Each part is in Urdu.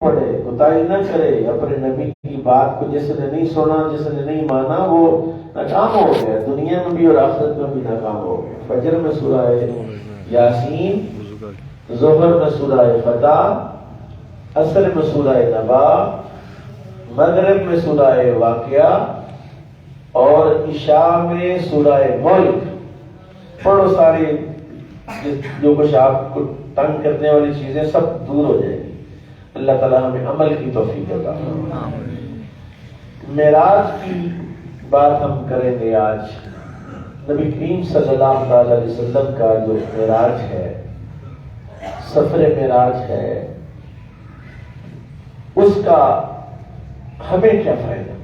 پڑے، کوتاہی نہ کرے، اپنے نبی کی بات کو جس نے نہیں سنا، جس نے نہیں مانا، وہ ناکام ہو گیا، دنیا میں بھی اور آخرت میں بھی ناکام ہو گیا۔ فجر میں سورہ یاسین، ظہر میں سورہ فتح، عصر میں سورہ نبا، مغرب میں سورہ واقعہ اور عشاء میں سورہ ملک پڑھو۔ ساری جو کچھ آپ کو تنگ کرنے والی چیزیں سب دور ہو جائیں گی۔ اللہ تعالیٰ ہمیں عمل کی توفیق عطا فرمائے۔ معراج کی بات ہم کریں گے آج۔ نبی کریم صلی اللہ علیہ وسلم کا جو معراج ہے، سفر معراج ہے، اس کا ہمیں کیا فائدہ؟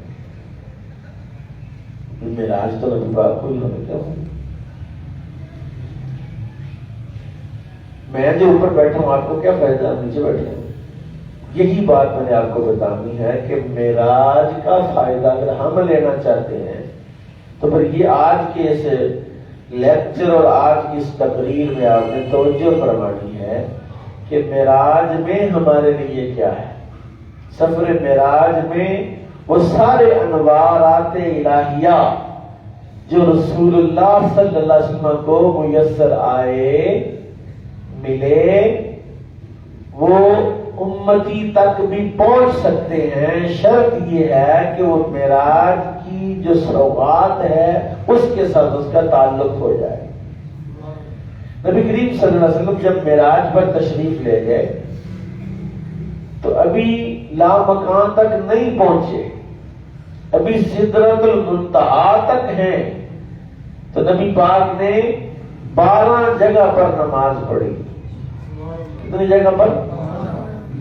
معراج تو نبی پاک کو ہی ہمیں کیا فائدہ؟ میں جو اوپر بیٹھا ہوں آپ کو کیا فائدہ؟ نیچے بیٹھے ہیں۔ یہی بات میں نے آپ کو بتانی ہے کہ معراج کا فائدہ اگر ہم لینا چاہتے ہیں تو پھر یہ آج کے اس لیکچر اور آج کی اس تقریر میں آپ نے توجہ فرمانی ہے کہ معراج میں ہمارے لیے کیا ہے۔ سفر معراج میں وہ سارے انوارات الہیہ جو رسول اللہ صلی اللہ علیہ وسلم کو میسر آئے، ملے، وہ امتی تک بھی پہنچ سکتے ہیں۔ شرط یہ ہے کہ وہ معراج کی جو سوغات ہے اس کے ساتھ اس کا تعلق ہو جائے۔ نبی کریم صلی اللہ علیہ وسلم جب معراج پر تشریف لے گئے تو ابھی لامکان تک نہیں پہنچے، ابھی سدرۃ المنتہا تک ہیں، تو نبی پاک نے 12 جگہ پر نماز پڑھی۔ کتنی جگہ پر؟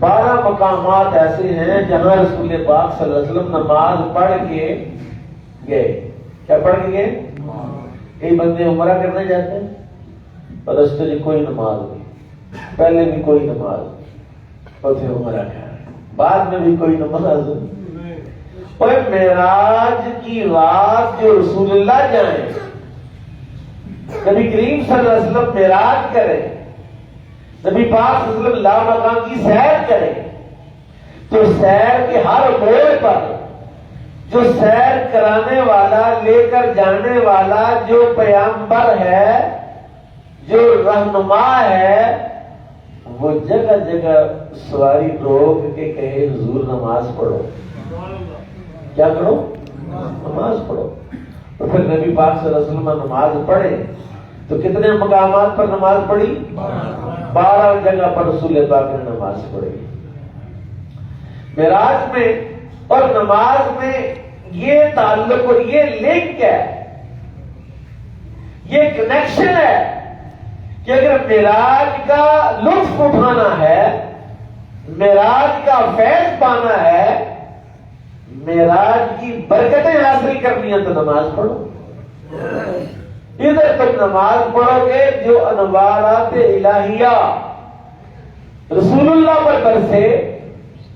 12 مقامات ایسے ہیں جہاں رسول پاک صلی اللہ علیہ وسلم نماز پڑھ کے گئے۔ کیا پڑھ کے گئے؟ کئی بندے عمرہ کرنے جاتے ہیں اور رستے میں کوئی نماز نہیں، پہلے بھی کوئی نماز اور پھر عمرہ کر، بعد میں بھی کوئی نماز نہیں۔ اور معراج کی رات جو رسول اللہ جائیں، نبی کریم صلی اللہ علیہ وسلم معراج کریں، نبی پاک صلی اللہ علیہ وسلم لامکان کی سیر کریں، تو سیر کے ہر موڑ پر جو سیر کرانے والا، لے کر جانے والا جو پیغمبر ہے، جو رہنما ہے، وہ جگہ جگہ سواری روک کے کہے حضور نماز پڑھو۔ کیا کرو؟ نماز پڑھو۔ تو پھر نبی پاک صلی اللہ علیہ وسلم نماز پڑھے تو کتنے مقامات پر نماز پڑھی؟ 12 جگہ پر رسول پاک نے نماز پڑھی۔ معراج میں اور نماز میں یہ تعلق اور یہ لنک ہے، یہ کنیکشن ہے کہ اگر معراج کا لطف اٹھانا ہے، معراج کا فیض پانا ہے، معراج کی برکتیں حاصل کرنی ہیں تو نماز پڑھو۔ ادھر تک نماز پڑھو گے جو انوارات الہیہ رسول اللہ پر برسے،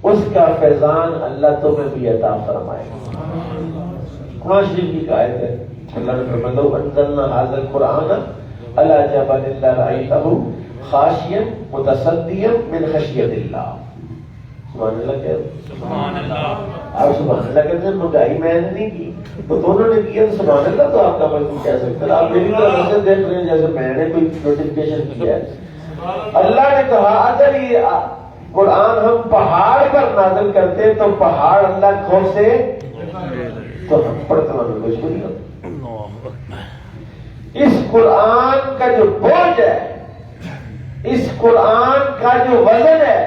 اس کا فیضان اللہ تمہیں بھی عطا فرمائے۔ قرآن شریف کی آیت ہے، اللہ نے فرمایا لو انزلنا ھذا القرآن علی جبل لرأیتہ خاشعا متصدعا من خشیۃ اللہ۔ سبحان اللہ کہہ رہے؟ سبحان اللہ۔ آپ سبحان اللہ کہتے ہیں، مہنگائی میں نے نہیں کی، تو دونوں نے کیا، سبحان اللہ تو آپ کا مطلب کہہ سکتے ہیں۔ آپ میری طرح ایسے دیکھ رہے ہیں جیسے میں نے کوئی نوٹیفکیشن کیا ہے۔ اللہ نے کہا اگر یہ قرآن ہم پہاڑ پر نازل کرتے تو پہاڑ اللہ خوف سے تو ہم پڑھتے ہمیں کچھ بھی نہیں ہوتا۔ اس قرآن کا جو بوجھ ہے، اس قرآن کا جو وزن ہے،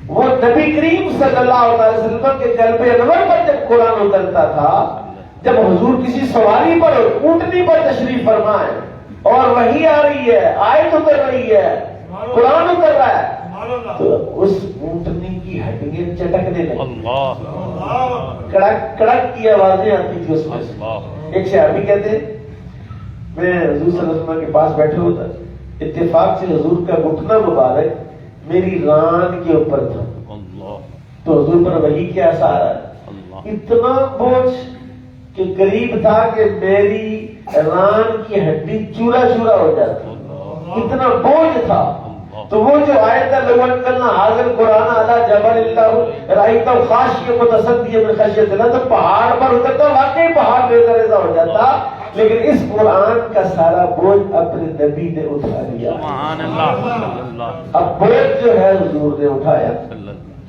وہ نبی کریم صلی اللہ علیہ وسلم کے قلب انور پر جب قرآن اترتا تھا، جب حضور کسی سواری پر اونٹنی پر تشریف فرمائے اور وحی آ رہی ہے، آیت اتر رہی ہے، قرآن اتر رہا ہے، تو اس اونٹنی کی ہڈیاں چٹکنے لگی، کڑک کڑک کی آوازیں آتی تھی اس میں سے۔ ایک صحابی کہتے ہیں میں حضور صلی اللہ علیہ وسلم کے پاس بیٹھا ہوتا، اتفاق سے حضور کا گھٹنا مبارک میری ران کے اوپر تھا، تو حضور پر وحی کے اثار ہے، اتنا بوجھ کہ قریب تھا کہ میری ران کی ہڈی چورا چورا ہو جاتی، اتنا بوجھ تھا۔ تو وہ جو آیت ہے لو انزلنا ھذا القرآن علی جبل رأیتہ خاشعا متصدعا من خشیۃ اللہ، تو پہاڑ پر اترتا واقعی پہاڑ ریزہ ریزہ ہو جاتا، لیکن اس قرآن کا سارا بوجھ اپنے نبی نے اٹھا لیا۔ سبحان اللہ۔ اب بوجھ جو ہے حضور نے اٹھایا،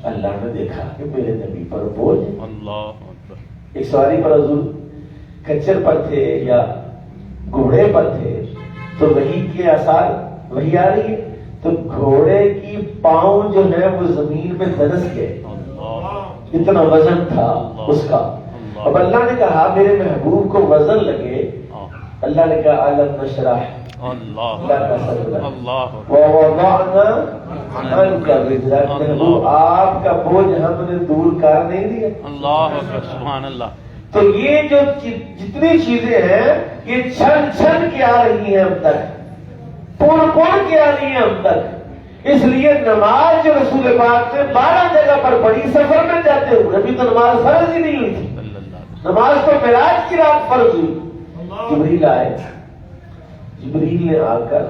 اللہ نے دیکھا کہ میرے نبی پر بوجھ، ایک سواری پر حضور کچر پر تھے یا گھوڑے پر تھے تو وہی کے آثار وہی آ رہی ہے، تو گھوڑے کی پاؤں جو ہے وہ زمین میں دھنس گئے، اتنا وزن تھا اس کا۔ اب اللہ نے کہا میرے محبوب کو وزن لگے، اللہ نے کہا علم نشرح، اللہ کا صدر، ووضعنا عنک وزرک، محبوب آپ کا بوجھ ہم نے دور کر نہیں دیا۔ اللہ سبحان اللہ۔ تو یہ جو جتنی چیزیں ہیں یہ چھن چھن کے آ رہی ہیں ہم تک، پور پور کے آ رہی ہیں ہم تک، اس لیے نماز جو رسول پاک نے 12 جگہ پر پڑھی سفر میں جاتے ہوئے، ابھی تو نماز فرض ہی نہیں ہوئی تھی، نماز تو معراج کی رات فرض ہوئی۔ جبریل آئے، جبریل نے آ کر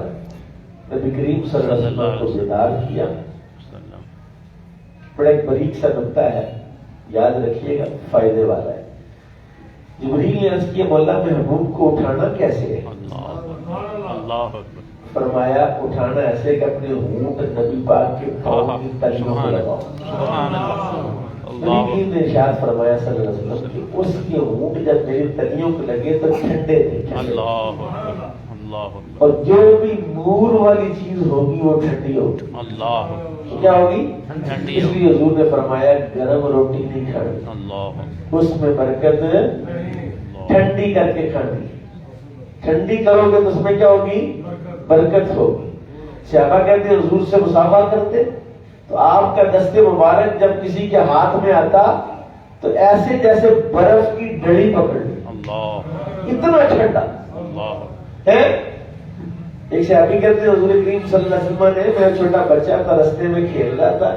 نبی کریم صلی اللہ علیہ وسلم کو بیدار کیا۔ بڑا ایک باریک سا نکتہ ہے، یاد رکھیے گا، فائدے والا ہے۔ جبریل نے عرض کیا مولا محبوب کو اٹھانا کیسے ہے؟ فرمایا اٹھانا ایسے کہ اپنے ہونٹ نبی پاک کے پاؤں کی تلیوں کو لگاؤ۔ نبی نے ارشاد فرمایا صلی اللہ علیہ وسلم کہ اس کے ہونٹ جب میری تلیوں کو لگے تو ٹھنڈے تھے، اور جو بھی نور والی چیز ہوگی وہ ٹھنڈی ہوگی۔ کیا ہوگی؟ اس لیے حضور نے فرمایا گرم روٹی نہیں کھانی، اس میں برکت ٹھنڈی کر کے کھانی، ٹھنڈی کرو گے تو اس میں کیا ہوگی؟ برکت ہوگی۔ صحابہ کہتے حضور سے مصافحہ کرتے تو آپ کا دست مبارک جب کسی کے ہاتھ میں آتا تو ایسے جیسے برف کی ڈڑی پکڑ لی، اتنا ٹھنڈا ہے۔ ایک صحابی کہتے ہیں حضور کریم صلی اللہ علیہ وسلم نے، میرا چھوٹا بچہ تھا رستے میں کھیل رہا تھا،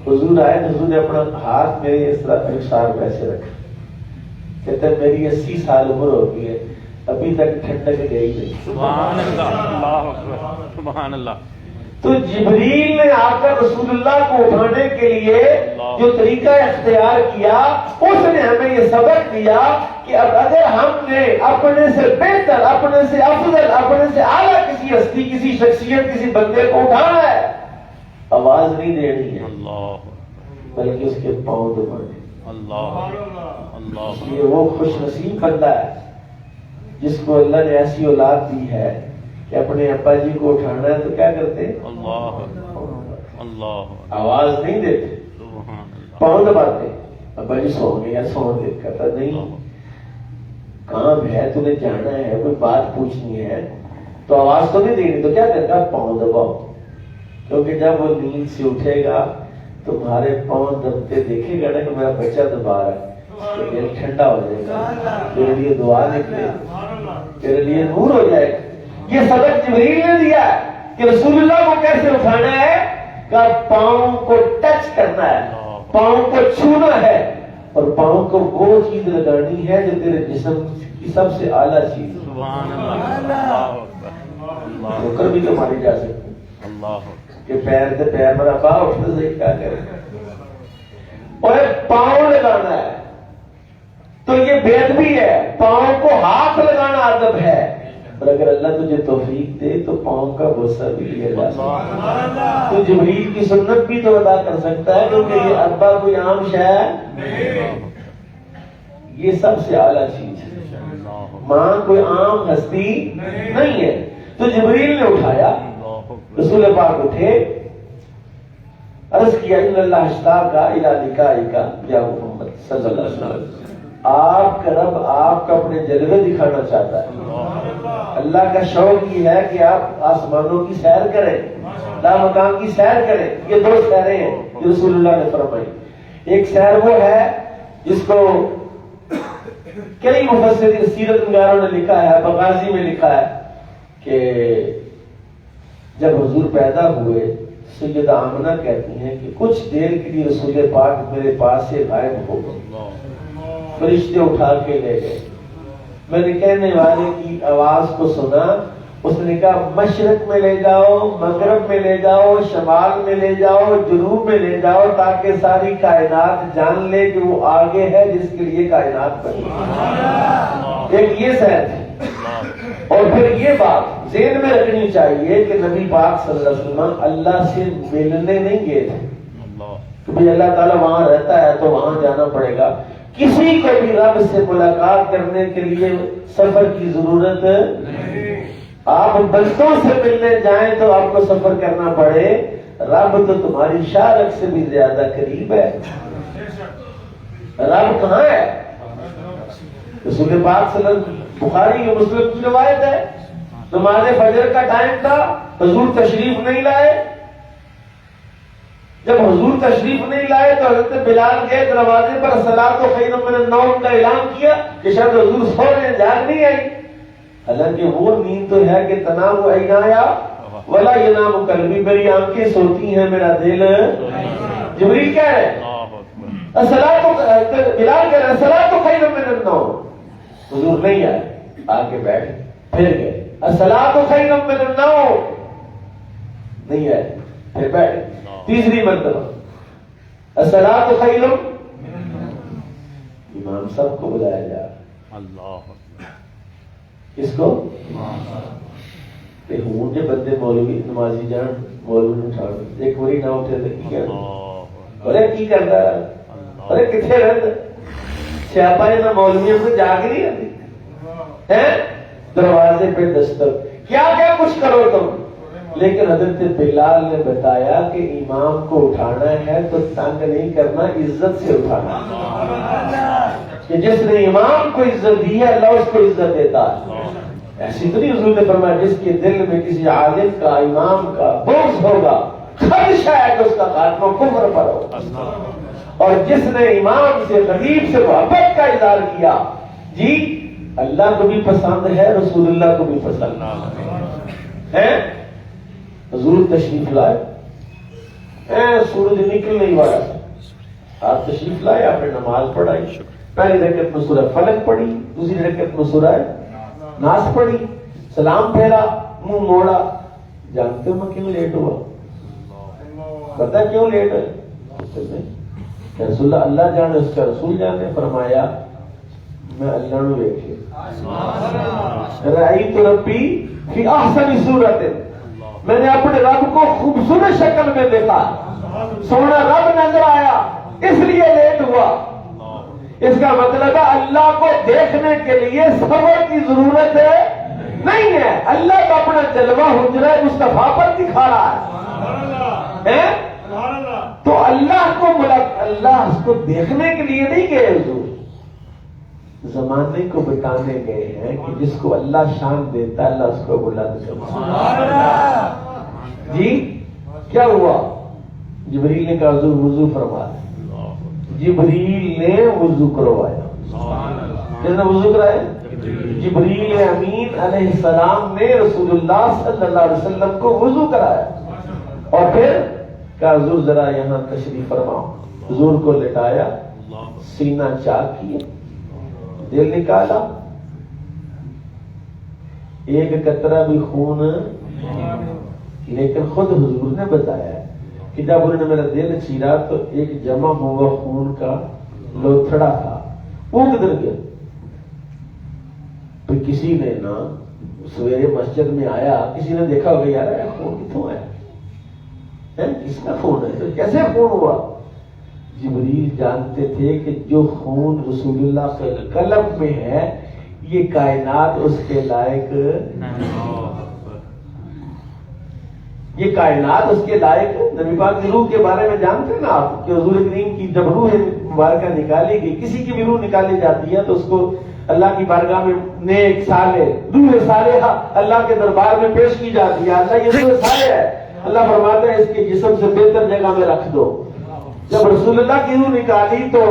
حضور آئے، حضور نے اپنا ہاتھ میرے اس طرح رخسار پہ ایسے رکھا، کہتے ہیں میری 80 سال عمر ہو گئی ہے ابھی تک ٹھنڈک گئی نہیں۔ سبحان اللہ، سبحان اللہ۔ تو جبریل نے آ کر رسول اللہ کو اٹھانے کے لیے جو طریقہ اختیار کیا، اس نے ہمیں یہ سبق دیا کہ اب اگر ہم نے اپنے سے بہتر، اپنے سے افضل، اپنے سے اعلیٰ کسی ہستی، کسی شخصیت، کسی بندے کو اٹھانا ہے، آواز نہیں دینی ہے بلکہ اس کے پاؤں دبانے۔ اس لیے وہ خوش نصیب بندہ ہے جس کو اللہ نے ایسی اولاد دی ہے کہ اپنے ابا جی کو اٹھانا ہے تو کیا کرتے؟ آواز نہیں دیتے، پاؤں دباتے۔ ابا جی سو گئے، سو دے، کہتا نہیں کام ہے، تمہیں جانا ہے، کوئی بات پوچھنی ہے تو آواز تو نہیں دینی، تو کیا کرتا؟ پاؤں دباؤ، کیونکہ جب وہ نیند سے اٹھے گا تمہارے پاؤں دبتے دیکھے گا نا کہ میرا بچہ دبا رہا ہے، تو دل ٹھنڈا ہو جائے گا، میرے لیے دعا نکلے، میرے لیے نور ہو جائے گا۔ یہ سبق جبریل نے دیا کہ رسول اللہ کو کیسے اٹھانا ہے، کہ پاؤں کو ٹچ کرنا ہے، پاؤں کو چھونا ہے، اور پاؤں کو وہ چیز لگانی ہے جو تیرے جسم کی سب سے اعلیٰ چیز۔ سبحان اللہ۔ ٹھوکر بھی تو ماری جا سکتی کہ پیر سے پیر پر ابا اٹھنے سے کیا کرے، اور پاؤں لگانا ہے تو یہ بید بھی ہے، پاؤں کو ہاتھ لگانا ادب ہے، اور اگر اللہ تجھے توفیق دے تو پاؤں کا بوسہ بھی لیا جا سکتا ہے، تو جبریل کی سنت بھی تو ادا کر سکتا ہے، کیونکہ یہ ابا کوئی عام شے نہیں، یہ سب سے اعلیٰ چیز ہے، ماں کوئی عام ہستی نہیں ہے۔ تو جبریل نے اٹھایا، رسول پاک اٹھے، عرض کیا ان اللہ اشتاق الی لقائک یا محمد صلی اللہ علیہ وسلم، آپ کا رب آپ کا اپنے جلوے دکھانا چاہتا ہے۔ اللہ کا شوق یہ ہے کہ آپ آسمانوں کی سیر کریں، لامکان کی سیر کریں۔ یہ دو سیریں ہیں جو رسول اللہ نے فرمائی۔ ایک سیر وہ ہے جس کو کئی مفسرین سیرت نگاروں نے لکھا ہے، بغازی میں لکھا ہے کہ جب حضور پیدا ہوئے سیدہ آمنہ کہتی ہیں کہ کچھ دیر کے لیے رسول پاک میرے پاس سے غائب ہو گئے، فرشتے اٹھا کے لے گئے، میں نے کہنے والے کی آواز کو سنا اس نے کہا مشرق میں لے جاؤ، مغرب میں لے جاؤ، شمال میں لے جاؤ، جنوب میں لے جاؤ، تاکہ ساری کائنات جان لے کہ وہ آگے ہے جس کے لیے کائنات بنی۔ ایک یہ سیٹ ہے۔ اور پھر یہ بات ذہن میں رکھنی چاہیے کہ نبی پاک صلی اللہ علیہ وسلم اللہ سے ملنے نہیں گئے تھے کہ بھئی اللہ تعالیٰ وہاں رہتا ہے تو وہاں جانا پڑے گا۔ کسی کو بھی رب سے ملاقات کرنے کے لیے سفر کی ضرورت نہیں۔ آپ بندوں سے ملنے جائیں تو آپ کو سفر کرنا پڑے، رب تو تمہاری شارک سے بھی زیادہ قریب ہے۔ رب کہاں ہے؟ رسول پاک صلی اللہ علیہ وسلم، بخاری اور مسلم کی روایت ہے، نماز فجر کا ٹائم تھا، حضور تشریف نہیں لائے۔ جب حضور تشریف نہیں لائے تو حضرت بلال گئے دروازے پر صلاۃ خیر من النوم کا اعلان کیا کہ شاید حضور سو رہے ہیں، جاگ نہیں آئی۔ حالانکہ وہ نیند تو ہے کہ تنام عینایا ولا ینام قلبی، میری آنکھیں سوتی ہیں میرا دل۔ جبریل کہہ رہے بلال کہہ رہے صلاۃ خیر من النوم، حضور نہیں آئے، آگے بیٹھ پھر گئے الصلاۃ خیر من النوم، نہیں آئے پھر بیٹھ، تیسری مرتبہ الصلاۃ خیر، امام سب کو بلایا جا رہا، کس کو؟ ہوں جو بندے مولوی نمازی جان مولوی نے اٹھا ایک وہی نہ اٹھے تھے کی کر ارے کی کرتا ارے کتنے رہتا سیاپا جنا مولویوں کو جاگ نہیں آتی ہے، دروازے پہ دستک کیا کیا کچھ کرو تم، لیکن حضرت بلال نے بتایا کہ امام کو اٹھانا ہے تو تنگ نہیں کرنا، عزت سے اٹھانا، کہ جس نے امام کو عزت دی ہے اللہ اس کو عزت دیتا ہے۔ ایسی تو نہیں حضور نے فرمایا جس کے دل میں کسی عالم کا امام کا بغض ہوگا خدشہ ہے کہ اس کا خاتمہ کفر پر ہو، اور جس نے امام سے خطیب سے محبت کا اظہار کیا، جی اللہ کو بھی پسند ہے رسول اللہ کو بھی پسند ہے۔ حضور تشریف لائے، سورج نکل نہیں والا، آپ تشریف لائے، آپ نے نماز پڑھائی، پہلی رکعت میں سورہ فلق پڑھی، دوسری رکعت میں سورہ ناس پڑھی، سلام پھیرا، منہ موڑا۔ جانتے ہو میں کیوں لیٹ ہوا؟ پتہ ہے کیوں لیٹ ہے؟ رسول اللہ جانے اس کا رسول جانے، فرمایا میں اللہ نے دیکھے رأیت ربی فی احسن صورت، میں نے اپنے رب کو خوبصورت شکل میں دیکھا، سونا رب نظر آیا، اس لیے لیٹ ہوا۔ اس کا مطلب ہے اللہ کو دیکھنے کے لیے صبر کی ضرورت نہیں ہے، اللہ کا اپنا جلوہ حجرہ مصطفیٰ پر دکھا رہا ہے۔ تو اللہ اس کو دیکھنے کے لیے نہیں گئے حضور، زمانے کو بتانے گئے ہیں کہ جس کو اللہ شان دیتا ہے اللہ اس کو بلند کرتا ہے۔ جی کیا ہوا؟ جبریل نے کہا حضور وضو فرما، جبریل نے وضو کروایا، جس نے وضو کرایا جبریل امین علیہ السلام نے رسول اللہ صلی اللہ علیہ وسلم کو وضو کرایا، اور پھر کہا حضور ذرا یہاں تشریف فرماؤ، حضور کو لٹایا، سینہ چاک کیا، دل نکالا، ایک قطرہ بھی خون، لیکن خود حضور نے بتایا کہ جب انہوں نے میرا دل چیرا تو ایک جمع ہوا خون کا لوتھڑا تھا، وہ کدھر گیا؟ پھر کسی نے نا سویرے مسجد میں آیا، کسی نے دیکھا ہوگا یار خون کتوں ہے، کس کا خون ہے، تو کیسے خون ہوا؟ جبریل جانتے تھے کہ جو خون رسول اللہ کے قلب میں ہے یہ کائنات اس کے لائق، یہ کائنات اس کے لائق۔ نبی پاک کی روح کے بارے میں جانتے ہیں نا آپ کہ حضور کریم کی جب روح مبارکہ نکالی گئی، کسی کی بھی روح نکالی جاتی ہے تو اس کو اللہ کی بارگاہ میں نیک صالح روح صالحہ اللہ کے دربار میں پیش کی جاتی ہے، اللہ یہ روح صالح ہے، اللہ فرماتا ہے اس کے جسم سے بہتر جگہ میں رکھ دو۔ جب رسول اللہ کی روح نکالی تو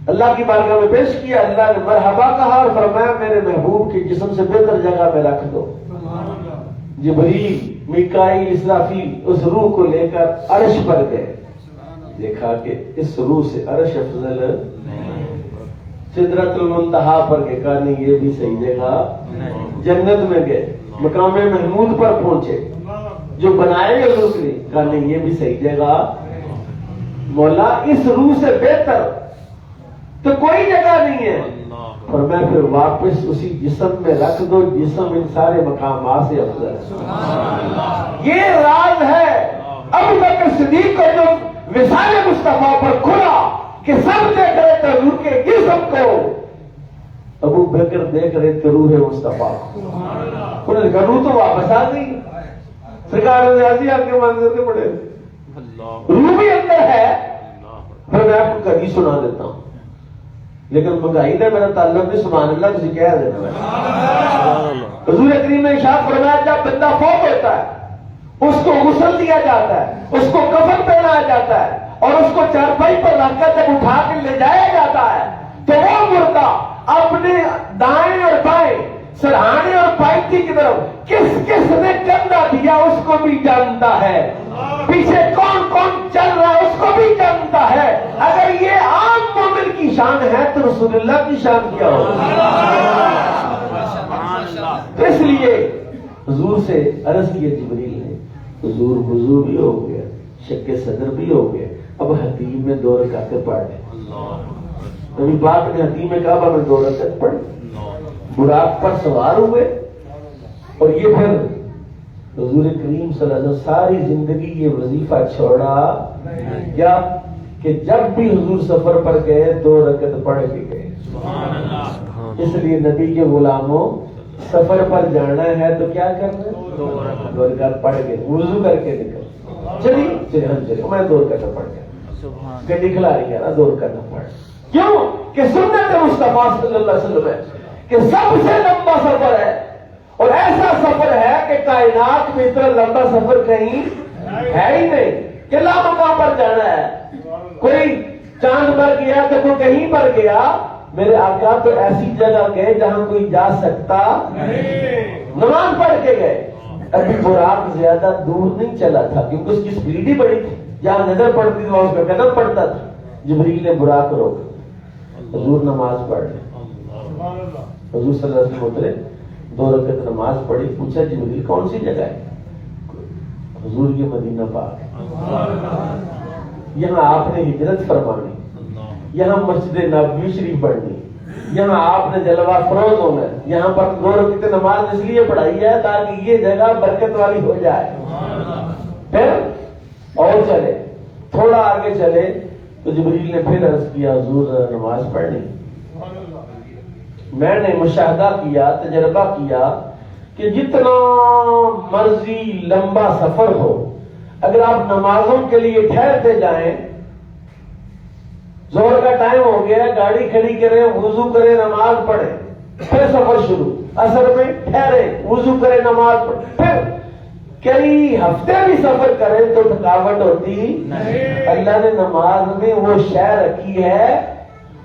اللہ کی بارگاہ میں پیش کیا، اللہ نے مرحبا کہا اور فرمایا میرے محبوب کے جسم سے بہتر جگہ میں رکھ دو۔ جبریل میکائیل اسرافیل اس روح کو لے کر عرش پر گئے، دیکھا کہ اس روح سے عرش افضل، سدرۃ المنتہا پر گئے، کہا نہیں یہ بھی صحیح جگہ، جنت میں گئے، مقام محمود پر پہنچے، جو بنائے گا حضور کے لیے، کہا نہیں یہ بھی صحیح جگہ، مولا اس روح سے بہتر تو کوئی جگہ نہیں ہے، اور میں پھر واپس اسی جسم میں رکھ دو، جسم ان سارے مقامات سے افضل ہے۔ یہ راز ہے ابو بکر صدیق کو جو وصال مصطفیٰ پر کھلا کہ سب دیکھ رہے تھے حضور کے جسم کو، ابو بکر دیکھ رہے تھے روح مصطفیٰ کو، انہوں نے کہا روح تو واپس آ گئی، سرکار نیازی آپ کے منظر سے پڑے، روح بھی اندر ہے۔ پھر میں آپ کو کبھی سنا دیتا ہوں، لیکن مہنگائی نے میرا تعلق نہیں، سبحان اللہ کسی کہہ دینا میں۔ حضور کریم نے ارشاد فرمایا جب بندہ فوت ہوتا ہے اس کو غسل دیا جاتا ہے، اس کو کفن پہنایا جاتا ہے، اور اس کو چارپائی پر رکھ کر جب اٹھا کے لے جایا جاتا ہے تو وہ مردہ اپنے دائیں اور بائیں، سرہانے اور پائتی کی طرف کس کس نے کندھا دیا اس کو بھی جانتا ہے، پیچھے کون کون چل رہا ہے اس کو بھی جانتا ہے۔ اگر یہ عام مومن کی شان ہے تو رسول اللہ کی شان کیا ہوگا؟ اس لیے حضور سے عرض کیا جبریل نے، حضور وضو بھی ہو گیا، شک صدر بھی ہو گیا، اب حتیم میں 2 رکعتیں پڑھ لیں۔ نبی پاک نے حتیم میں کعبہ میں 2 رکعت پڑھی، براق پر سوار ہوئے، اور یہ پھر حضور کریم صلی اللہ علیہ وسلم ساری زندگی یہ وظیفہ چھوڑا یا کہ جب بھی حضور سفر پر گئے 2 رکعت پڑھ کے گئے۔ اس لیے نبی کے غلاموں سفر پر جانا ہے تو کیا کرنا ہے؟ 2 رکعت پڑھ کے وضو کر کے نکل، چلیے ہم چلے، میں 2 رکعت پڑھ گیا، گڈی کھلا رہی ہے نا 2 رکعت پڑھ، کیوں کہ سنت مصطفیٰ صلی اللہ علیہ وسلم ہے کہ سب سے لمبا سفر ہے، اور ایسا سفر ہے کہ کائنات میں اتنا لمبا سفر کہیں ہے ہی نہیں کہ لامکان پر جانا ہے، کوئی چاند پر گیا تو کوئی کہیں پر گیا، میرے آقا تو ایسی جگہ گئے جہاں کوئی جا سکتا نہیں، نماز پڑھ کے گئے۔ ابھی براق زیادہ دور نہیں چلا تھا کیونکہ اس کی سپیڈ ہی بڑی تھی، جہاں نظر پڑتی تھی وہاں اس کا قدم پڑتا تھا، جبریل نے براق روکا، حضور نماز پڑھ لے، حضور صلی اللہ علیہ وسلم اترے، 2 رکعت نماز پڑھی، پوچھا جبریل کون سی جگہ ہے؟ حضور یہ مدینہ پاک ہے، یہاں آپ نے ہجرت فرمانی، یہاں مسجد نبوی شریف پڑھنی، یہاں آپ نے جلوہ فروز ہونا ہے، یہاں پر 2 رکعت نماز اس لیے پڑھائی ہے تاکہ یہ جگہ برکت والی ہو جائے۔ پھر اور چلے، تھوڑا آگے چلے تو جبریل نے پھر عرض کیا حضور نماز پڑھنی، میں نے مشاہدہ کیا، تجربہ کیا کہ جتنا مرضی لمبا سفر ہو، اگر آپ نمازوں کے لیے ٹھہرتے جائیں، زہر کا ٹائم ہو گیا، گاڑی کھڑی کریں، وضو کریں، نماز پڑھیں، پھر سفر شروع، عصر میں ٹھہرے، وضو کریں، نماز پڑھیں، پھر کئی ہفتے بھی سفر کریں تو تھکاوٹ ہوتی نہیں۔ اللہ نے نماز میں وہ شے رکھی ہے،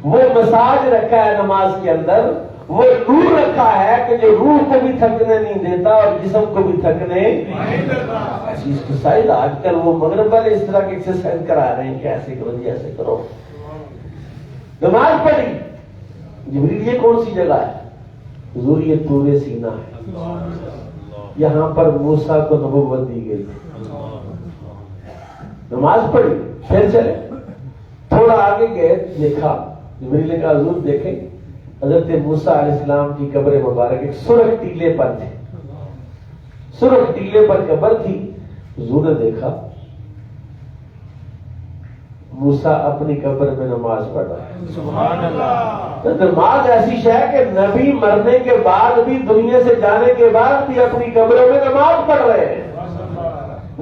وہ مساج رکھا ہے نماز کے اندر، وہ نور رکھا ہے کہ جو روح کو بھی تھکنے نہیں دیتا اور جسم کو بھی تھکنے نہیں دیتا۔ آج کل وہ مغرب والے اس طرح کی ایکسرسائز کرا رہے ہیں کہ ایسے کرو جی ایسے کرو، نماز پڑھی، جبریل یہ کون سی جگہ ہے؟ حضور یہ طور سینہ ہے، یہاں پر موسیٰ کو نبوت دی گئی، نماز پڑھی، پھر چلے، تھوڑا آگے گئے، دیکھا، جبریل نے کہا حضور دیکھیں حضرت موسیٰ علیہ السلام کی قبر مبارک ایک سرخ ٹیلے پر تھے، سرخ ٹیلے پر قبر تھی، حضور نے دیکھا موسیٰ اپنی قبر میں نماز پڑھ رہا ہے، سبحان اللہ۔ نماز ایسی شے ہے کہ نبی مرنے کے بعد بھی، دنیا سے جانے کے بعد بھی اپنی قبروں میں نماز پڑھ رہے ہیں۔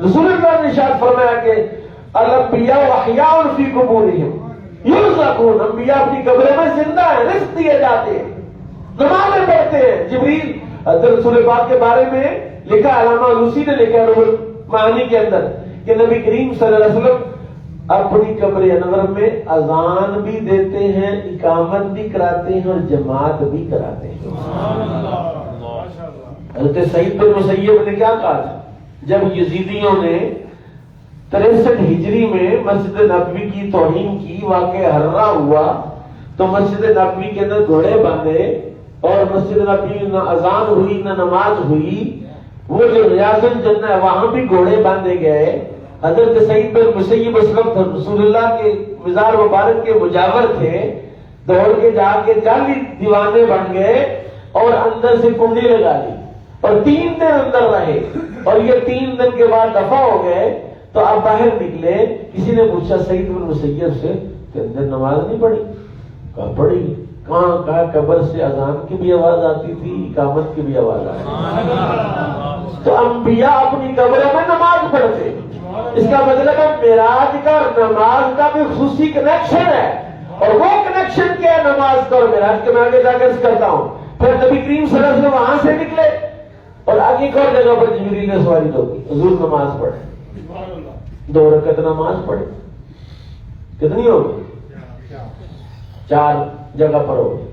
رسول اللہ نے ارشاد فرمایا کہ الانبیاء احیاء فی قبورہم یرزقون، انبیاء اپنی قبروں میں زندہ ہیں، رزق دیے جاتے ہیں، نمازیں پڑھتے ہیں۔ جبریل حضرت رسول پاک کے بارے میں لکھا، علامہ لوسی نے لکھا روح المعانی کے اندر کہ نبی کریم صلی اللہ علیہ وسلم اپنی قبر انور میں اذان بھی دیتے ہیں، اقامت بھی کراتے ہیں اور جماعت بھی کراتے ہیں۔ حضرت سعید بن مسیب نے کیا کہا تھا جب یزیدیوں نے 63 ہجری میں مسجد نبوی کی توہین کی، واقعہ ہررا ہوا، تو مسجد نبوی کے اندر گھوڑے باندھے اور مسجد نبی نہ اذان ہوئی نہ نماز ہوئی. وہ جو ریاض الجنہ ہے وہاں بھی گھوڑے باندھے گئے. حضرت سعید بن مسیب اس وقت رسول اللہ کے مزار مبارک کے مجاور تھے. دوڑ کے جا کے 40 دیوانے بن گئے اور اندر سے کنڈی لگا لی اور 3 دن اندر رہے. اور یہ 3 دن کے بعد دفع ہو گئے. تو اب باہر نکلے. کسی نے پوچھا سعید بن مسیب سے کہ اندر نماز نہیں پڑھی؟ کہا پڑھی. کہاں؟ کہا قبر سے اذان کی بھی آواز آتی تھی, اقامت کی بھی آواز آتی تھی. تو انبیاء اپنی قبروں میں نماز پڑھتے. اس کا مطلب ہے معراج کا اور نماز کا بھی خصوصی کنیکشن ہے. اور وہ کنیکشن کیا ہے نماز کا اور معراج کے؟ میں آگے جا کر کرتا ہوں. پھر نبی کریم صلی اللہ علیہ وسلم وہاں سے نکلے اور آگے ایک اور جگہ پر جبریل نے سواری ہوگی. حضور نماز پڑھے, 2 رکعت نماز پڑھے. کتنی ہوگی؟ 4 جگہ پر ہوگی.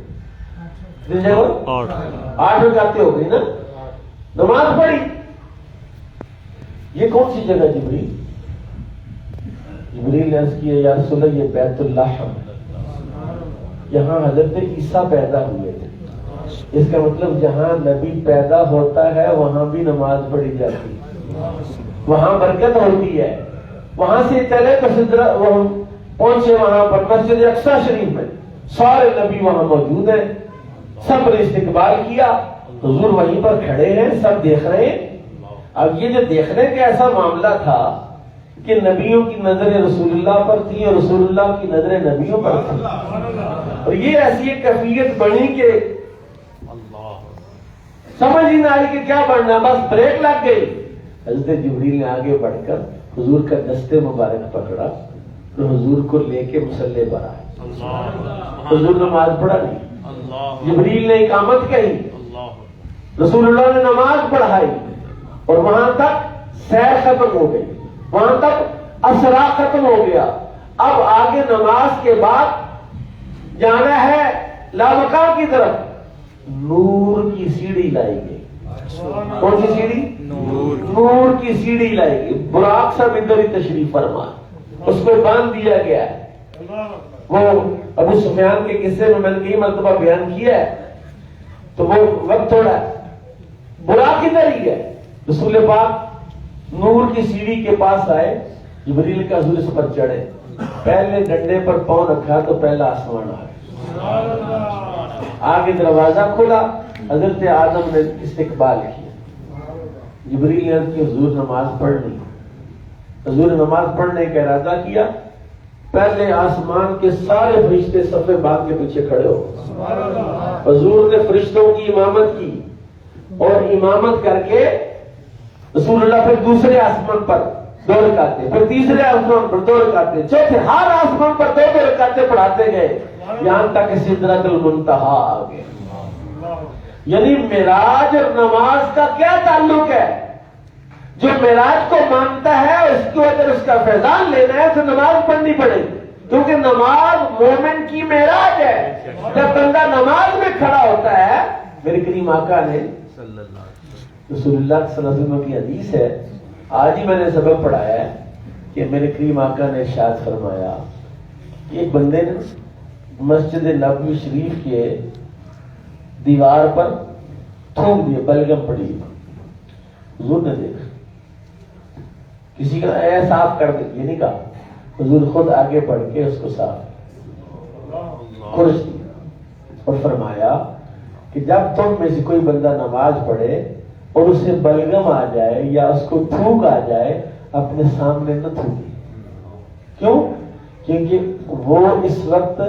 کتنی جگہ؟ 8 رکعتیں ہو گئی نا. نماز پڑھی. یہ کون سی جگہ جبریل؟ جبریل نے عرض کیا یا رسول اللہ یہ بیت اللہ ہے, یہاں حضرت عیسیٰ پیدا ہوئے تھے. اس کا مطلب جہاں نبی پیدا ہوتا ہے وہاں بھی نماز پڑھی جاتی ہے, وہاں برکت ہوتی ہے. وہاں سے چلے تو پہنچے وہاں پر مسجد اقصی شریف میں. سارے نبی وہاں موجود ہیں, سب نے استقبال کیا. حضور وہیں پر کھڑے ہیں, سب دیکھ رہے ہیں. اب یہ جو دیکھنے کا ایسا معاملہ تھا کہ نبیوں کی نظر رسول اللہ پر تھی اور رسول اللہ کی نظر نبیوں پر تھی. اور یہ ایسی ایک کیفیت بنی کہ سمجھ ہی نہ آئی کہ کیا بننا, بس بریک لگ گئی. حضرت جبریل نے آگے بڑھ کر حضور کا دستے مبارک پکڑا اور حضور کو لے کے مصلی پر آئے. حضور نماز پڑھا نہیں, جبریل نے اقامت کہی, رسول اللہ نے نماز پڑھائی اور وہاں تک سیر ختم ہو گئی, وہاں تک اسرا ختم ہو گیا. اب آگے نماز کے بعد جانا ہے لامکان کی طرف. نور کی سیڑھی لائی گئی. کون سی سیڑھی؟ نور کی سیڑھی لائی گئی. براق صاحب ادھر ہی تشریف فرما, اس کو باندھ دیا گیا ہے. وہ ابو سفیان کے قصے میں نے کئی مرتبہ بیان کیا ہے تو وہ وقت تھوڑا ہے. براق ادھر ہی ہے. رسول پاک نور کی سیڑھی کے پاس آئے. جبریل کا حضور اس پر چڑھے, پہلے ڈنڈے پر پاؤں رکھا تو پہلا آسمان آ گیا. آگے دروازہ کھلا, حضرت آدم نے استقبال کیا. جبریل نے عرض کی حضور نماز پڑھنی. حضور نے نماز پڑھنے کا ارادہ کیا. پہلے آسمان کے سارے فرشتے صفے باندھ کے پیچھے کھڑے ہو. حضور نے فرشتوں کی امامت کی اور امامت کر کے رسول اللہ پھر دوسرے آسمان پر 2 رکعتیں, پھر تیسرے آسمان پر 2 رکعتیں, چوتھے ہر آسمان پر 2 رکعتیں پڑھاتے گئے یہاں تک کہ سدرۃ المنتہا آ گئے. یعنی معراج اور نماز کا کیا تعلق ہے؟ جو معراج کو مانتا ہے اس کو اگر اس کا فیضان لینا ہے تو نماز پڑھنی پڑے گی, کیونکہ نماز مومن کی معراج ہے. جب بندہ نماز میں کھڑا ہوتا ہے, میرے کریم آقا نے رسول اللہ صلی اللہ علیہ وسلم کی حدیث ہے, آج ہی میں نے سبق پڑھایا ہے کہ میرے کریم آقا نے ارشاد فرمایا کہ ایک بندے نے مسجد نبوی شریف کے دیوار پر تھوک دیے, بلگم پڑی. حضور نے دیکھا, کسی کا اے صاف کر دے, یہ نہیں کہا. حضور خود آگے بڑھ کے اس کو صاف خرش دیا اور فرمایا کہ جب تم میں سے کوئی بندہ نماز پڑھے اور اسے بلگم آ جائے یا اس کو تھوک آ جائے, اپنے سامنے نہ تھوکے. کیوں؟ کیونکہ وہ اس وقت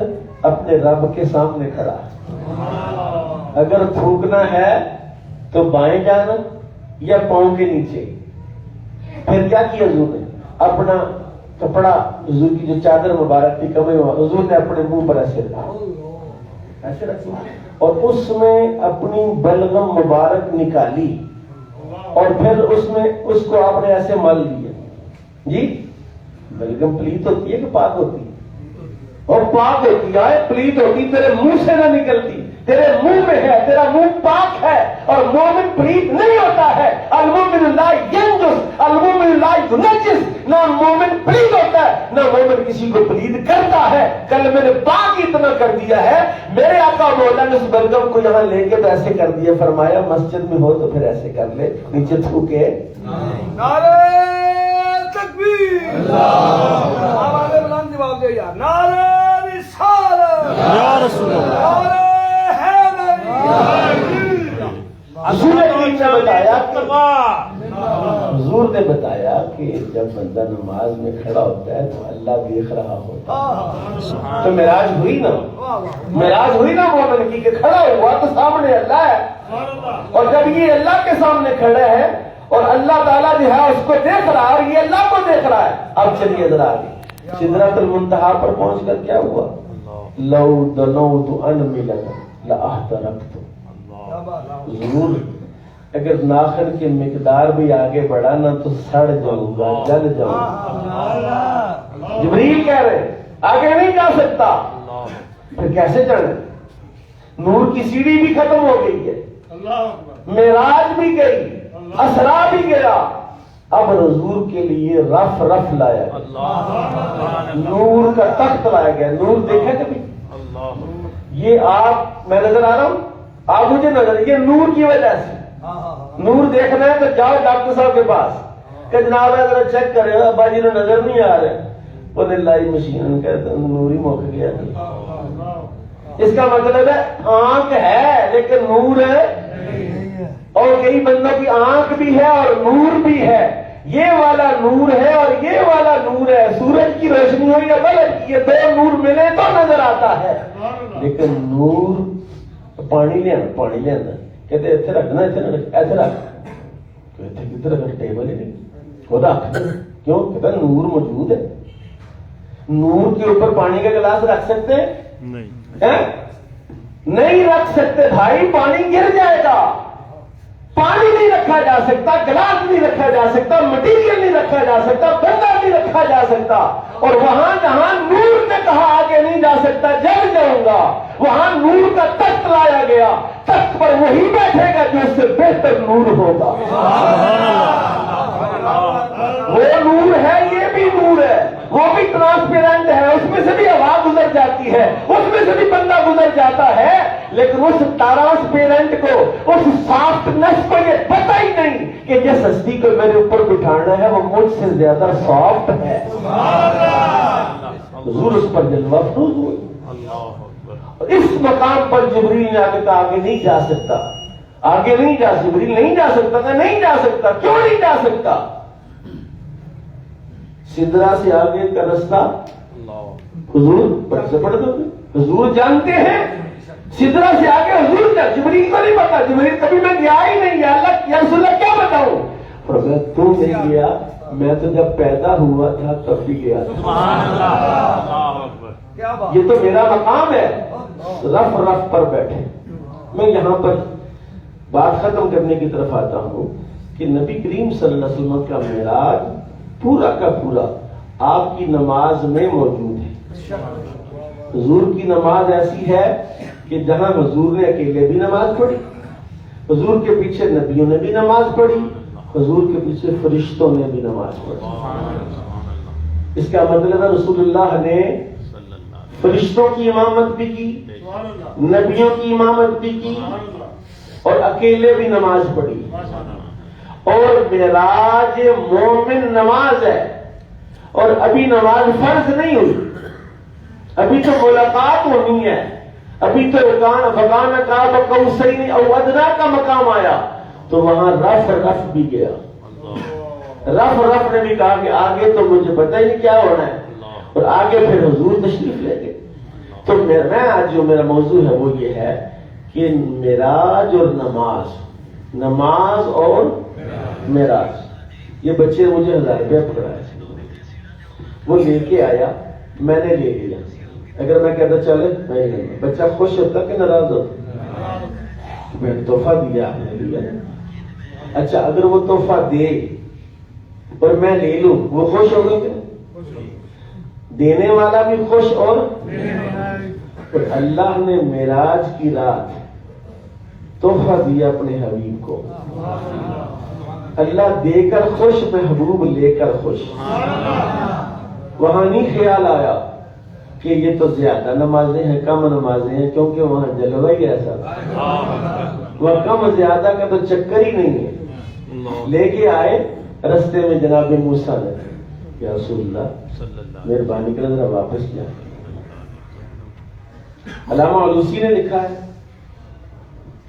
اپنے رب کے سامنے کھڑا ہے. اگر تھوکنا ہے تو بائیں جانا یا پاؤں کے نیچے. پھر کیا کیا حضور نے؟ اپنا کپڑا, حضور کی جو چادر مبارک تھی کمر, حضور نے اپنے منہ پر ایسے رکھا, ایسے رکھا اور اس میں اپنی بلغم مبارک نکالی اور پھر اس کو آپ نے ایسے مل لیا. جی بلغم پلیت ہوتی ہے کہ پاک ہوتی ہے؟ اور پاک ہوتی ہے, پلیت ہوتی تیرے منہ سے نہ نکلتی, تیرے منہ میں ہے، تیرا منہ پاک ہے، اور مومن پلید نہیں ہوتا ہے۔ المومن لا ینجس، المومن لا ینجس، نہ مومن پلید ہوتا ہے نہ مومن کسی کو پلید کرتا ہے۔ کل میں نے پاک اتنا کر دیا ہے، میرے آقا مولا نے اس بلغم کو یہاں لے کے تو ایسے کر دیا، فرمایا مسجد میں ہو تو پھر ایسے کر لے، نیچے تھوکے نعرہ تکبیر، آواز بلند جواب دے یا نعرہ رسالت یا رسول اللہ، حضور نے بتایا کہ جب بندہ نماز میں کھڑا ہوتا ہے تو اللہ دیکھ رہا ہوتا ہے۔ تو معراج ہوئی نا مومن کی کہ کھڑا ہوا تو سامنے اللہ ہے، اور جب یہ اللہ کے سامنے کھڑا ہے اور اللہ تعالیٰ جو ہے اس کو دیکھ رہا ہے اور یہ اللہ کو دیکھ رہا ہے۔ اب چلیے ذرا آگے، سدرۃ المنتہا پر پہنچ کر کیا ہوا؟ لو دنوت ان ملک لاحترقت، ضرور اگر ناخن کی مقدار بھی آگے بڑھا نا تو سڑ جاؤں گا، جل جاؤں گا۔ جبریل کہہ رہے آگے نہیں جا سکتا، پھر کیسے چڑھے؟ نور کی سیڑھی بھی ختم ہو گئی ہے، معراج بھی گئی، اسرا بھی گیا، اب حضور کے لیے رف لایا گیا، نور کا تخت لایا گیا۔ نور دیکھا کبھی؟ یہ آپ میں نظر آ رہا ہوں، آپ مجھے نظر، یہ نور کی وجہ سے۔ نور دیکھنا ہے تو جاؤ ڈاکٹر صاحب کے پاس کہ جناب ذرا چیک کرے، ابا جی نے نظر نہیں آ رہے، وہ لائی مشین کہتے ہیں نور ہی موقع گیا۔ اس کا مطلب ہے آنکھ ہے لیکن نور ہے، اور کئی بندوں کی آنکھ بھی ہے اور نور بھی ہے، یہ والا نور ہے اور یہ والا نور ہے، سورج کی روشنی ہو یا بلب کی، یہ دو نور ملے تو نظر آتا ہے۔ لیکن نور پانی لینا کہتے اتنے رکھنا، ایسے رکھ، کدھر رکھ، ٹیبل ہی نہیں، وہ رکھ، کیوں؟ کہتا نور موجود ہے۔ نور کے اوپر پانی کا گلاس رکھ سکتے نہیں رکھ سکتے بھائی، پانی گر جائے گا۔ پانی نہیں رکھا جا سکتا، گلاس نہیں رکھا جا سکتا، مٹیریل نہیں رکھا جا سکتا، بندہ نہیں رکھا جا سکتا، اور وہاں جہاں نور نے کہا آگے نہیں جا سکتا، جل جاؤں گا، وہاں نور کا تخت لایا گیا، تخت پر وہی بیٹھے گا جو اس سے بہتر نور ہوگا۔ وہ نور ہے، یہ بھی نور ہے، وہ بھی ٹرانسپیرنٹ ہے، اس میں سے بھی ہوا گزر جاتی ہے، اس میں سے بھی بندہ گزر جاتا ہے، لیکن اس ٹرانسپیرنٹ کو، اس سافٹنس کو یہ پتہ ہی نہیں کہ جس ہستی کو میرے اوپر بٹھانا ہے وہ مجھ سے زیادہ سافٹ ہے۔ حضور اس پر جلوہ افروز ہوئے۔ اس مقام پر جبریل نے آگے کہا آگے نہیں جا سکتا، آگے نہیں جا، جبریل نہیں جا سکتا تھا، نہیں جا سکتا، کیوں نہیں جا سکتا؟ سدرا سے آگے کا رستہ حضور پڑھ دو، حضور جانتے ہیں، سدرا سے آگے حضور کا، جبریل کو نہیں پتا، جبریل کبھی میں گیا ہی نہیں، یا اللہ یا رسول اللہ کیا بتاؤں؟ فرمایا تو نہیں گیا، میں تو جب پیدا ہوا تھا تب بھی گیا تھا، یہ تو میرا مقام ہے۔ رف پر بیٹھے، میں یہاں پر بات ختم کرنے کی طرف آتا ہوں کہ نبی کریم صلی اللہ علیہ وسلم کا معراج پورا کا پورا آپ کی نماز میں موجود ہے۔ حضور کی نماز ایسی ہے کہ جہاں حضور نے اکیلے بھی نماز پڑھی، حضور کے پیچھے نبیوں نے بھی نماز پڑھی، حضور کے پیچھے فرشتوں نے بھی نماز پڑھی۔ اس کا مطلب ہے رسول اللہ نے فرشتوں کی امامت بھی کی، نبیوں کی امامت بھی کی، اور اکیلے بھی نماز پڑھی۔ اور معراج مومن نماز ہے، اور ابھی نماز فرض نہیں ہوئی، ابھی تو ملاقات ہونی ہے، ابھی تو فکان قاب قوسین او ادنی کا مقام آیا، تو وہاں رف بھی گیا۔ رف نے بھی کہا کہ آگے تو مجھے پتہ ہی نہیں کیا ہونا ہے، اور آگے پھر حضور تشریف لے گئے۔ تو میں آج جو میرا موضوع ہے وہ یہ ہے کہ معراج اور نماز اور معراج، یہ بچے مجھے 1000 روپیہ پکڑائے تھے، وہ لے کے آیا، میں نے لے لیا۔ اگر میں کہتا چلے نہیں لینا، بچہ خوش ہوتا کہ ناراض ہوتا؟ میں تحفہ دیا، آپ نے لیا۔ اچھا اگر وہ تحفہ دے اور میں لے لوں، وہ خوش ہوگا کہ دینے والا بھی خوش اور اور اللہ نے معراج کی رات تحفہ دیا اپنے حبیب کو. اللہ دے کر خوش، محبوب لے کر خوش. وہاں نہیں خیال آیا کہ یہ تو زیادہ نمازیں ہیں، کم نمازیں ہیں، کیونکہ وہاں جلوہ ہی ایسا تھا. وہ کم زیادہ کا تو چکر ہی نہیں ہے. لے کے آئے رستے میں جناب موسیٰ نے، یا رسول اللہ مہربانی کریں ذرا واپس جائیں. علامہ علوسی نے لکھا ہے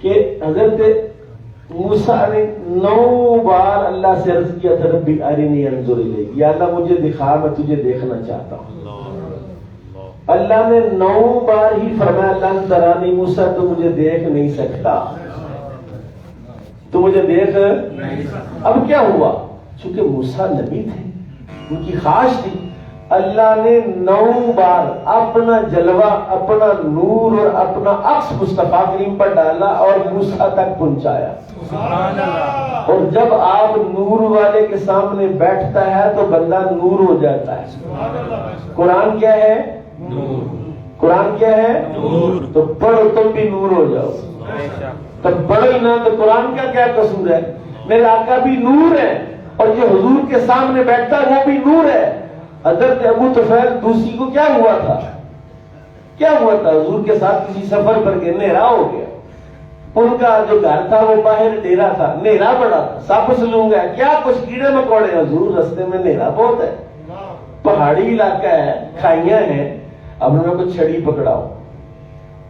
کہ حضرت موسیٰ نے 9 بار اللہ سے عرض کیا تھا ربی ارنی انظر الیک، یا اللہ مجھے دکھا، میں تجھے دیکھنا چاہتا ہوں. اللہ نے 9 بار ہی فرمایا لن ترانی موسیٰ تو مجھے دیکھ نہیں سکتا، تو مجھے دیکھ نہیں سکتا. اب کیا ہوا؟ چونکہ موسیٰ نبی تھے، ان کی خواہش تھی. اللہ نے 9 بار اپنا جلوہ، اپنا نور اور اپنا عکس مصطفیٰ کریم پر ڈالا اور موسیٰ تک پہنچایا. اور جب آپ نور والے کے سامنے بیٹھتا ہے تو بندہ نور ہو جاتا ہے. قرآن کیا ہے؟ نور. قرآن کیا ہے؟ نور. تو پڑھو تم بھی نور ہو جاؤ. تب پڑھو ہی نہ تو قرآن کا کیا قصور ہے؟ میرے آقا بھی نور ہے، اور جو حضور کے سامنے بیٹھتا ہے وہ بھی نور ہے. حضرت ابو طفیل دوسی کو کیا ہوا تھا؟ کیا ہوا تھا؟ حضور کے ساتھ کسی سفر پر گئے، نیرا ہو گیا. ان کا جو گھر تھا وہ باہر ڈیرا تھا، نیرا بڑا تھا، سپ سلونگ ہے، کیا کچھ کیڑے مکوڑے. حضور رستے میں نیرا بہت ہے، پہاڑی علاقہ ہے، کھائیاں ہیں. اب انہوں نے چھڑی پکڑاؤ.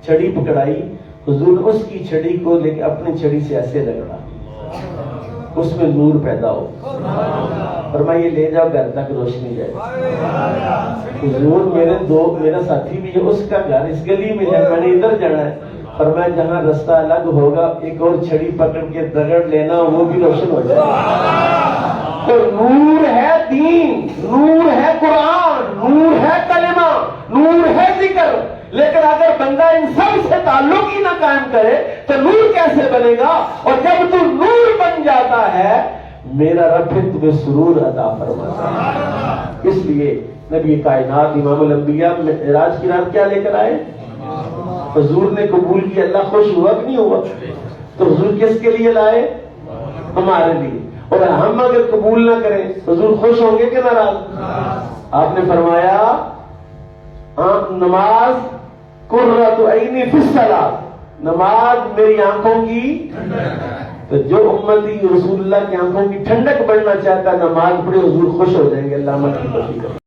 چھڑی پکڑائی، حضور اس کی چھڑی کو لے کے اپنی چھڑی سے ایسے رگڑا، اس میں نور پیدا ہو. فرمایا یہ لے جاؤ گھر تک روشنی جائے. حضور میرا ساتھی بھی ہے، اس کا گھر اس گلی میں ہے، میں نے ادھر جانا ہے. فرمایا جہاں رستہ الگ ہوگا ایک اور چھڑی پکڑ کے رگڑ لینا، وہ بھی روشن ہو جائے. تو نور ہے دین، نور ہے قرآن، نور ہے کلمہ، نور ہے ذکر. لیکن اگر بندہ ان سب سے تعلق ہی نہ قائم کرے تو نور کیسے بنے گا؟ اور جب تو نور بن جاتا ہے میرا رب پھر تمہیں سرور عطا فرماتا ہے. اس لیے نبی کائنات امام الانبیاء معراج کی رات کیا لے کر آئے؟ حضور نے قبول کیا، اللہ خوش ہوا کہ نہیں ہوا؟ تو حضور کس کے لیے لائے؟ ہمارے لیے. اور ہم اگر قبول نہ کریں حضور خوش ہوں گے کہ ناراض؟ آپ نے فرمایا نماز قرۃ عینی فی الصلاۃ، نماز میری آنکھوں کی. تو جو امتی رسول اللہ کی آنکھوں کی ٹھنڈک بننا چاہتا ہے نماز پڑھے، حضور خوش ہو جائیں گے. اللہ